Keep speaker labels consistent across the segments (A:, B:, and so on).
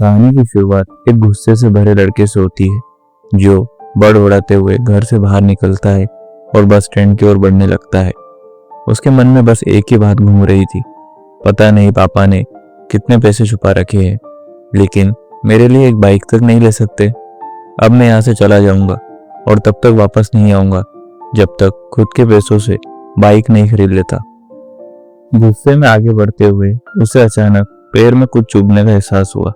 A: कहानी की शुरुआत एक गुस्से से भरे लड़के से होती है जो बड़बड़ाते हुए घर से बाहर निकलता है और बस स्टैंड की ओर बढ़ने लगता है। उसके मन में बस एक ही बात घूम रही थी, पता नहीं पापा ने कितने पैसे छुपा रखे हैं, लेकिन मेरे लिए एक बाइक तक नहीं ले सकते। अब मैं यहाँ से चला जाऊंगा और तब तक वापस नहीं आऊंगा जब तक खुद के पैसों से बाइक नहीं खरीद लेता। गुस्से में आगे बढ़ते हुए उसे अचानक पैर में कुछ चुभने का एहसास हुआ।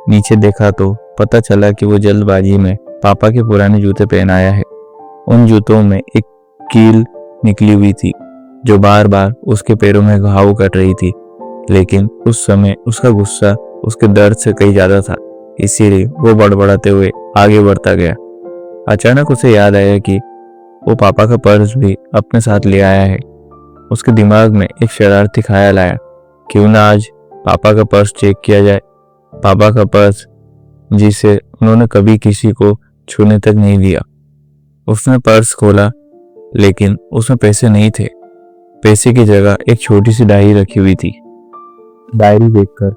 A: नीचे देखा तो पता चला कि वो जल्दबाजी में पापा के पुराने जूते पहन आया है। उन जूतों में एक कील निकली हुई थी जो बार बार उसके पैरों में घाव कर रही थी, लेकिन उस समय उसका गुस्सा उसके दर्द से कहीं ज्यादा था, इसीलिए वो बड़बड़ाते हुए आगे बढ़ता गया। अचानक उसे याद आया कि वो पापा का पर्स भी अपने साथ ले आया है। उसके दिमाग में एक शरारती ख्याल आया, क्यों ना आज पापा का पर्स चेक किया जाए। पापा का पर्स जिसे उन्होंने कभी किसी को छूने तक नहीं दिया। उसने पर्स खोला, लेकिन उसमें पैसे नहीं थे। पैसे की जगह एक छोटी सी डायरी रखी हुई थी। डायरी देखकर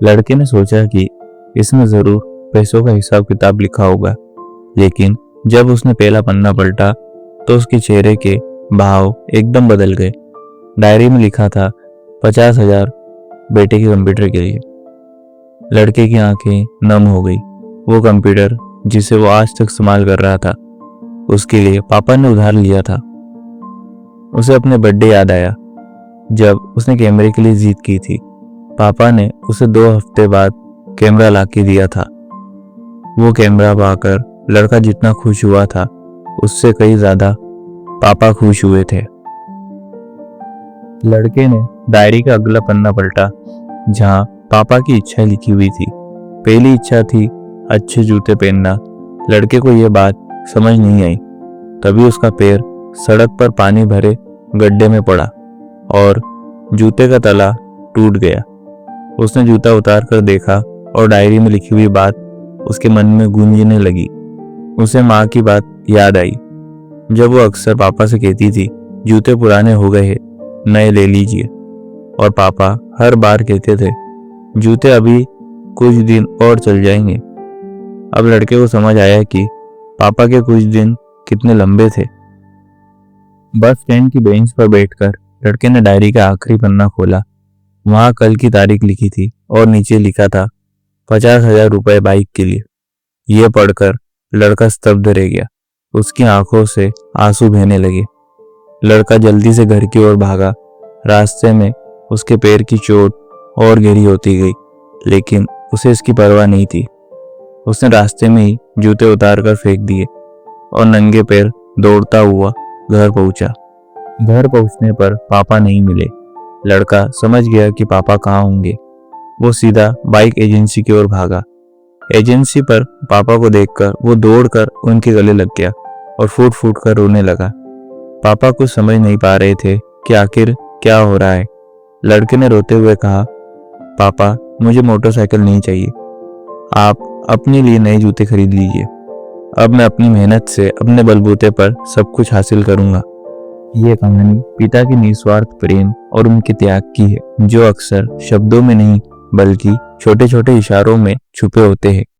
A: लड़के ने सोचा कि इसमें जरूर पैसों का हिसाब किताब लिखा होगा, लेकिन जब उसने पहला पन्ना पलटा तो उसके चेहरे के भाव एकदम बदल गए। डायरी में लिखा था 50,000 बेटे के कंप्यूटर के लिए। लड़के की आंखें नम हो गई। वो कंप्यूटर जिसे वो आज तक इस्तेमाल कर रहा था, उसके लिए पापा ने उधार लिया था। उसे अपने बर्थडे याद आया जब उसने कैमरे के लिए जिद की थी। पापा ने उसे 2 हफ्ते बाद कैमरा लाके दिया था। वो कैमरा पाकर लड़का जितना खुश हुआ था उससे कहीं ज्यादा पापा खुश हुए थे। लड़के ने डायरी का अगला पन्ना पलटा जहां पापा की इच्छा लिखी हुई थी। पहली इच्छा थी अच्छे जूते पहनना। लड़के को यह बात समझ नहीं आई। तभी उसका पैर सड़क पर पानी भरे गड्ढे में पड़ा और जूते का तला टूट गया। उसने जूता उतार कर देखा और डायरी में लिखी हुई बात उसके मन में गूंजने लगी। उसे माँ की बात याद आई, जब वो अक्सर पापा से कहती थी, जूते पुराने हो गए हैं, नए ले लीजिए। और पापा हर बार कहते थे, जूते अभी कुछ दिन और चल जाएंगे। अब लड़के को समझ आया कि पापा के कुछ दिन कितने लंबे थे। बस स्टैंड की बेंच पर बैठकर लड़के ने डायरी का आखिरी पन्ना खोला। वहां कल की तारीख लिखी थी और नीचे लिखा था 50,000 रुपए बाइक के लिए। यह पढ़कर लड़का स्तब्ध रह गया। उसकी आंखों से आंसू बहने लगे। लड़का जल्दी से घर की ओर भागा। रास्ते में उसके पैर की चोट और गहरी होती गई, लेकिन उसे इसकी परवाह नहीं थी। उसने रास्ते में ही जूते उतार कर फेंक दिए और नंगे पैर दौड़ता हुआ घर पहुंचा। घर पहुंचने पर पापा नहीं मिले। लड़का समझ गया कि पापा कहाँ होंगे। वो सीधा बाइक एजेंसी की ओर भागा। एजेंसी पर पापा को देखकर वो दौड़कर उनके गले लग गया और फूट फूट कर रोने लगा। पापा कुछ समझ नहीं पा रहे थे कि आखिर क्या हो रहा है। लड़के ने रोते हुए कहा, पापा मुझे मोटरसाइकिल नहीं चाहिए, आप अपने लिए नए जूते खरीद लीजिए। अब मैं अपनी मेहनत से अपने बलबूते पर सब कुछ हासिल करूंगा। ये कहानी पिता के निस्वार्थ प्रेम और उनके त्याग की है, जो अक्सर शब्दों में नहीं बल्कि छोटे छोटे इशारों में छुपे होते हैं।